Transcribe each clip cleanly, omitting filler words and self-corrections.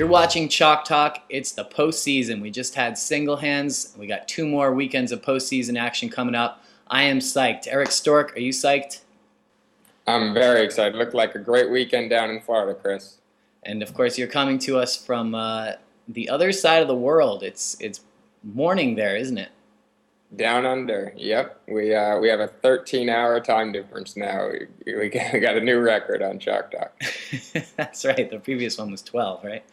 You're watching Chalk Talk. It's the postseason. We just had single hands. We got 2 more weekends of postseason action coming up. I am psyched. Eric Stork, are you psyched? I'm very excited. Looked like a great weekend down in Florida, Chris. And of course, you're coming to us from the other side of the world. It's morning there, isn't it? Down under. Yep. We have a 13-hour time difference now. We got a new record on Chalk Talk. That's right. The previous one was 12, right?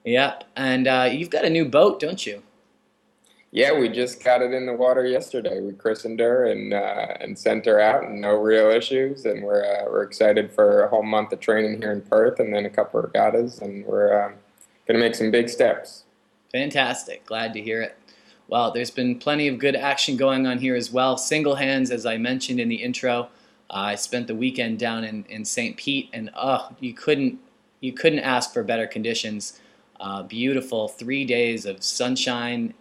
Yep. And you've got a new boat, don't you? Yeah, we just got it in the water yesterday. We christened her and sent her out, and no real issues. And we're excited for a whole month of training here in Perth, and then a couple of regattas, and we're gonna make some big steps. Fantastic. Glad to hear it. Well, there's been plenty of good action going on here as well. Single hands, as I mentioned in the intro. I spent the weekend down in St. Pete, and you couldn't ask for better conditions. Beautiful 3 days of sunshine,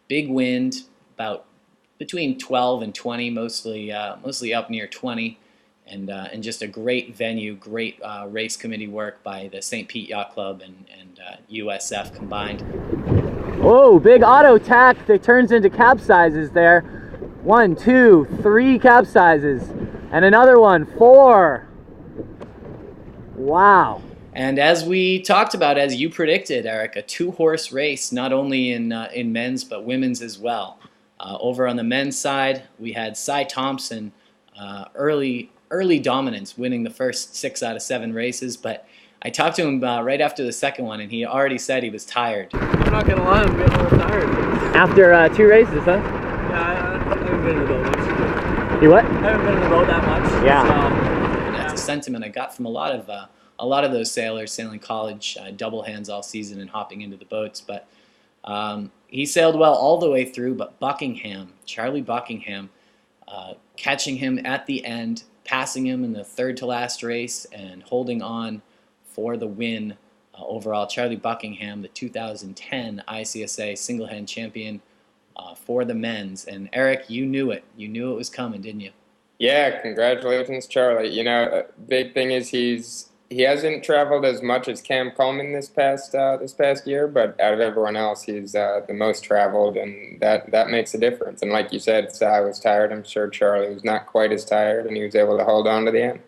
big wind, about between 12 and 20, mostly up near 20, and just a great venue, great race committee work by the St. Pete Yacht Club and USF combined. Whoa, big auto tack that turns into capsizes there. 1, 2, 3 capsizes. And another one, 4. Wow. And as we talked about, as you predicted, Eric, a 2-horse race, not only in men's but women's as well. Over on the men's side, we had Cy Thompson, early dominance, winning the first 6 out of 7 races, but I talked to him right after the second one, and he already said he was tired. I'm not gonna lie, I'm getting a little tired. After 2 races, huh? Yeah, I haven't been in the boat much. You what? I haven't been in the boat that much. Yeah. And that's a sentiment I got from a lot of those sailors sailing college double hands all season and hopping into the boats. But he sailed well all the way through, but Charlie Buckingham, catching him at the end, passing him in the third to last race, and holding on for the win overall. Charlie Buckingham, the 2010 ICSA single-hand champion for the men's. And Eric, you knew it. You knew it was coming, didn't you? Yeah, congratulations, Charlie. You know, big thing is he hasn't traveled as much as Cam Coleman this past year, but out of everyone else, he's the most traveled, and that makes a difference. And like you said, I was tired. I'm sure Charlie was not quite as tired, and he was able to hold on to the end.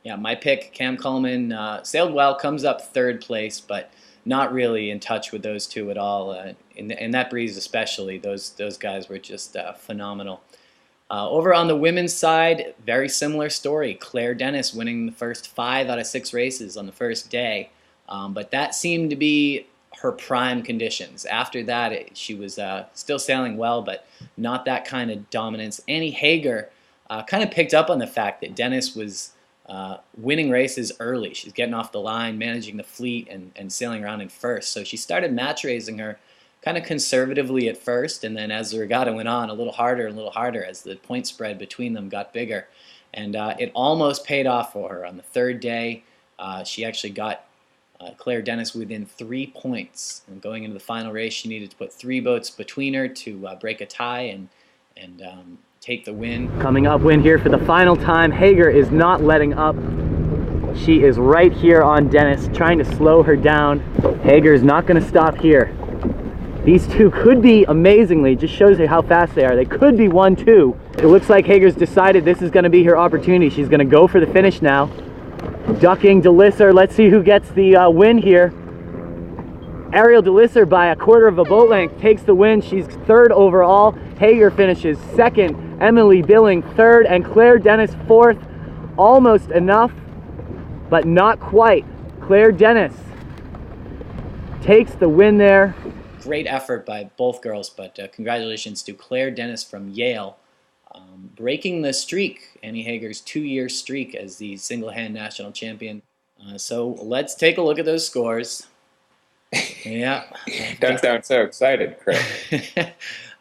Yeah, my pick, Cam Coleman, sailed well, comes up 3rd place, but not really in touch with those two at all. In that breeze especially, those guys were just phenomenal. Over on the women's side, very similar story. Claire Dennis winning the first 5 out of 6 races on the first day, but that seemed to be her prime conditions. After that, she was still sailing well, but not that kind of dominance. Annie Hager kind of picked up on the fact that Dennis was winning races early. She's getting off the line, managing the fleet, and sailing around in first. So she started match raising her kind of conservatively at first, and then as the regatta went on, a little harder as the point spread between them got bigger. And it almost paid off for her. On the 3rd day, she actually got Claire Dennis within 3 points. And going into the final race, she needed to put 3 boats between her to break a tie and take the win. Coming up, win here for the final time. Hager is not letting up. She is right here on Dennis, trying to slow her down. Hager is not going to stop here. These two could be, amazingly, just shows you how fast they are. They could be 1-2. It looks like Hager's decided this is going to be her opportunity. She's going to go for the finish now. Ducking DeLisser. Let's see who gets the win here. Ariel DeLisser by 1/4 of a boat length takes the win. She's 3rd overall. Hager finishes 2nd. Emily Billing 3rd, and Claire Dennis 4th. Almost enough, but not quite. Claire Dennis takes the win there. Great effort by both girls, but congratulations to Claire Dennis from Yale, breaking the streak, Annie Hager's 2-year streak as the single-hand national champion. So let's take a look at those scores. Yeah. Don't sound so excited, Chris.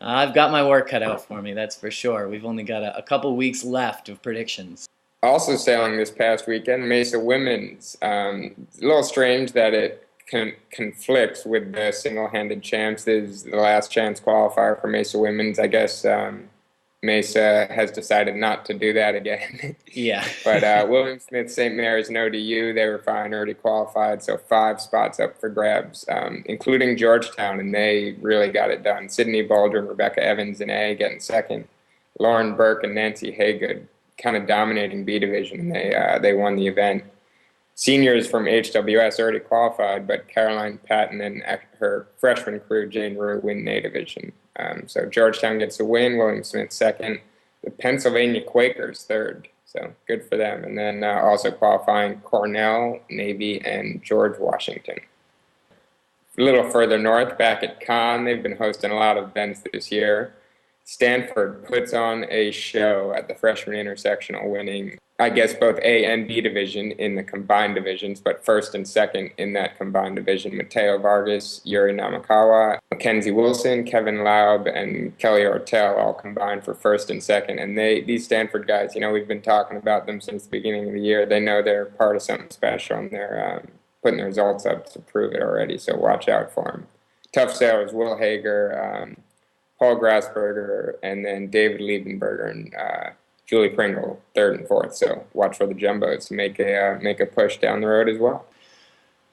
I've got my work cut out for me, that's for sure. We've only got a couple weeks left of predictions. Also sailing this past weekend, Mesa Women's. A little strange that it conflicts with the single-handed champs. This is the last chance qualifier for Mesa Women's. I guess Mesa has decided not to do that again. Yeah. But William Smith, St. Mary's, and ODU, they were fine, already qualified, so 5 spots up for grabs, including Georgetown, and they really got it done. Sydney Balder and Rebecca Evans in A getting second. Lauren Burke and Nancy Haygood kind of dominating B division. They won the event. Seniors from HWS already qualified, but Caroline Patton and her freshman crew, Jane Rue, win A division. So Georgetown gets a win, William Smith second, the Pennsylvania Quakers third. So good for them. And then also qualifying Cornell, Navy, and George Washington. A little further north, back at Con, they've been hosting a lot of events this year. Stanford puts on a show at the freshman intersectional, winning, I guess, both A and B division in the combined divisions, but first and second in that combined division. Mateo Vargas, Yuri Namakawa, Mackenzie Wilson, Kevin Laub, and Kelly Ortel all combined for first and second. And these Stanford guys, we've been talking about them since the beginning of the year. They know they're part of something special, and they're putting the results up to prove it already, so watch out for them. Tough sailors, Will Hager, Paul Grassberger, and then David Liebenberger and Julie Pringle, third and fourth. So watch for the jumbos to make a push down the road as well.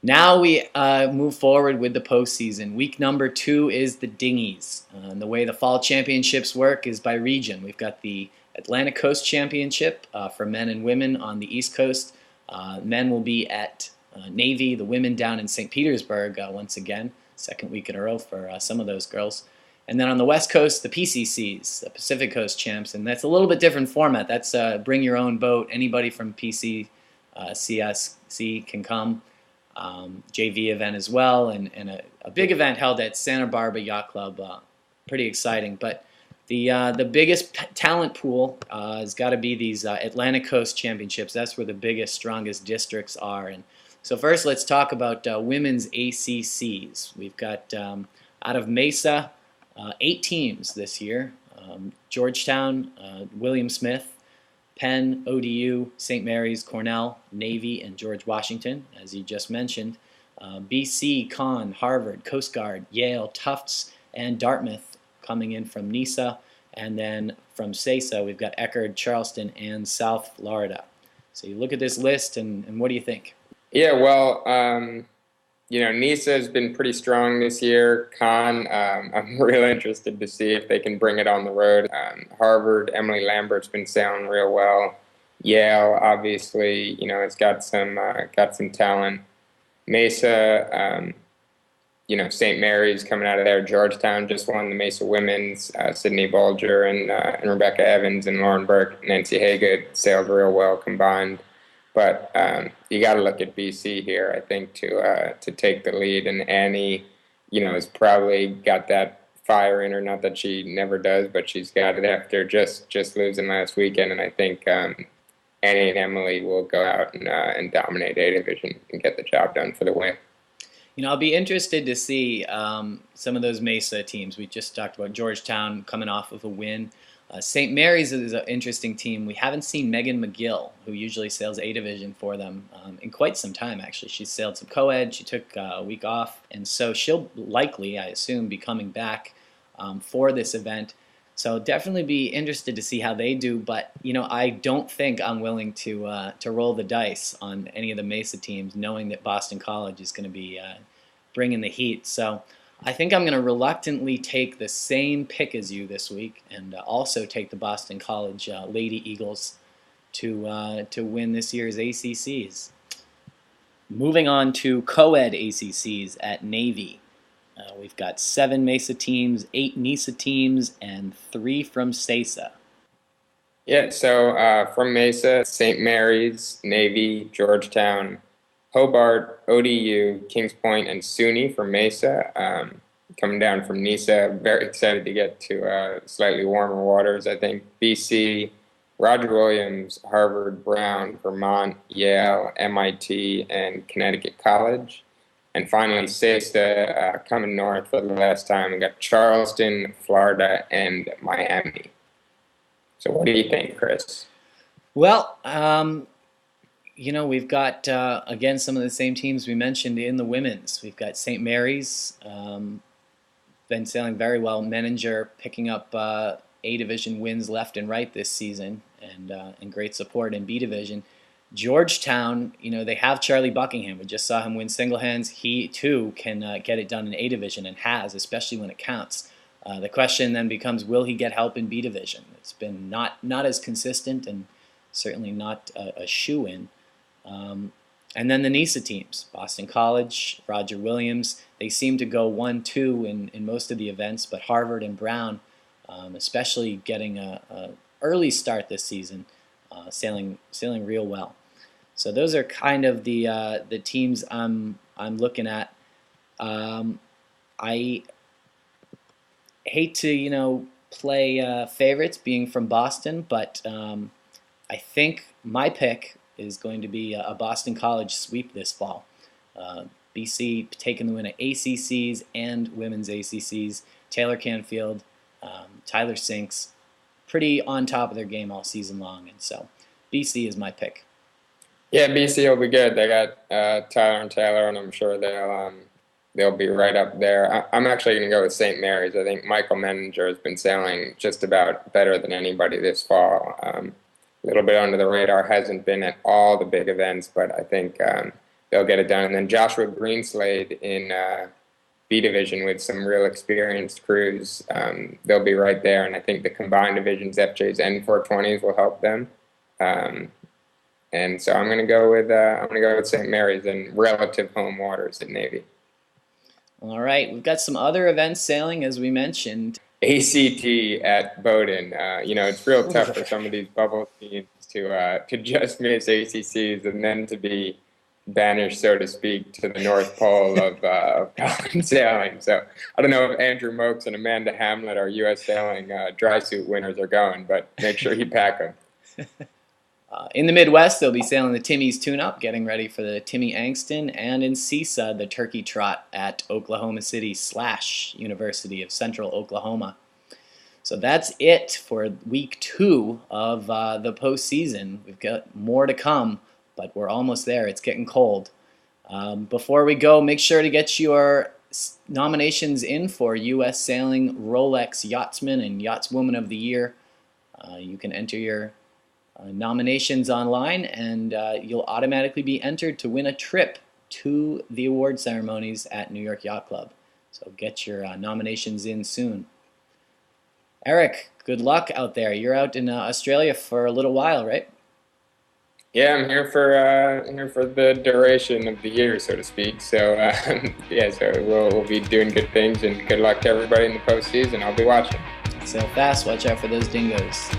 Now we move forward with the postseason. Week number 2 is the dinghies. And the way the fall championships work is by region. We've got the Atlantic Coast Championship for men and women on the East Coast. Men will be at Navy, the women down in St. Petersburg once again, second week in a row for some of those girls. And then on the West Coast, the PCCs, the Pacific Coast Champs, and that's a little bit different format. That's bring your own boat. Anybody from PCC can come. JV event as well, and a big event held at Santa Barbara Yacht Club. Pretty exciting. But the biggest talent pool has got to be these Atlantic Coast Championships. That's where the biggest, strongest districts are. And so first, let's talk about women's ACCs. We've got out of Mesa, 8 teams this year. Georgetown, William Smith, Penn, ODU, St. Mary's, Cornell, Navy, and George Washington, as you just mentioned. BC, Conn, Harvard, Coast Guard, Yale, Tufts, and Dartmouth coming in from NISA. And then from SESA, we've got Eckerd, Charleston, and South Florida. So you look at this list, and what do you think? Yeah, well, NISA has been pretty strong this year. Conn, I'm really interested to see if they can bring it on the road. Harvard, Emily Lambert's been sailing real well. Yale, obviously, it's got some talent. Mesa, St. Mary's coming out of there. Georgetown just won the Mesa Women's. Sydney Bulger and Rebecca Evans and Lauren Burke, Nancy Haygood sailed real well combined. But you got to look at BC here, I think, to take the lead. And Annie, has probably got that fire in her. Not that she never does, but she's got it after just losing last weekend. And I think Annie and Emily will go out and dominate A division and get the job done for the win. I'll be interested to see some of those Mesa teams. We just talked about Georgetown coming off of a win. St. Mary's is an interesting team. We haven't seen Megan McGill, who usually sails A division for them, in quite some time, actually. She's sailed some co-ed. She took a week off, and so she'll likely, I assume, be coming back for this event. So definitely be interested to see how they do. But I don't think I'm willing to roll the dice on any of the Mesa teams, knowing that Boston College is going to be bringing the heat. So I think I'm going to reluctantly take the same pick as you this week, and also take the Boston College Lady Eagles to win this year's ACCs. Moving on to co-ed ACCs at Navy. We've got 7 Mesa teams, 8 NISA teams, and 3 from SESA. Yeah, so from Mesa, St. Mary's, Navy, Georgetown, Hobart, ODU, Kings Point, and SUNY from Mesa. Coming down from NISA, very excited to get to slightly warmer waters. I think BC, Roger Williams, Harvard, Brown, Vermont, Yale, MIT, and Connecticut College. And finally, SESA coming north for the last time. We got Charleston, Florida, and Miami. So what do you think, Chris? Well, we've got, again, some of the same teams we mentioned in the women's. We've got St. Mary's, been sailing very well. Menninger picking up A Division wins left and right this season, and great support in B Division. Georgetown, they have Charlie Buckingham. We just saw him win single hands. He too can get it done in A Division, and has, especially when it counts. The question then becomes, will he get help in B Division? It's been not as consistent, and certainly not a shoe-in. And then the NISA teams, Boston College, Roger Williams, they seem to go 1-2 in most of the events, but Harvard and Brown, especially getting a early start this season, sailing real well. So those are kind of the teams I'm looking at. I hate to play favorites being from Boston, but I think my pick is going to be a Boston College sweep this fall. BC taking the win at ACCs and women's ACCs. Taylor Canfield, Tyler Sinks, pretty on top of their game all season long, and so BC is my pick. Yeah, BC will be good. They got Tyler and Taylor, and I'm sure they'll be right up there. I'm actually going to go with St. Mary's. I think Michael Menninger has been sailing just about better than anybody this fall. A little bit under the radar, hasn't been at all the big events, but I think they'll get it done. And then Joshua Greenslade in B Division with some real experienced crews. They'll be right there, and I think the combined divisions, FJs and 420s, will help them. And so I'm going to go with St. Mary's and relative home waters at Navy. All right, we've got some other events sailing, as we mentioned. ACT at Bowdoin. It's real tough for some of these bubble teams to just miss ACCs and then to be banished, so to speak, to the North Pole of common sailing. So I don't know if Andrew Mokes and Amanda Hamlet, our U.S. sailing dry suit winners, are going, but make sure you pack them. In the Midwest, they'll be sailing the Timmy's Tune-Up, getting ready for the Timmy Angston, and in CISA, the Turkey Trot at Oklahoma City / University of Central Oklahoma. So that's it for week 2 of the postseason. We've got more to come, but we're almost there. It's getting cold. Before we go, make sure to get your nominations in for U.S. Sailing Rolex Yachtsman and Yachtswoman of the Year. You can enter your nominations online, and you'll automatically be entered to win a trip to the award ceremonies at New York Yacht Club. So get your nominations in soon. Eric, good luck out there. You're out in Australia for a little while, right? Yeah, I'm here for the duration of the year, so to speak. So so we'll be doing good things, and good luck to everybody in the postseason. I'll be watching. Sail fast. Watch out for those dingoes.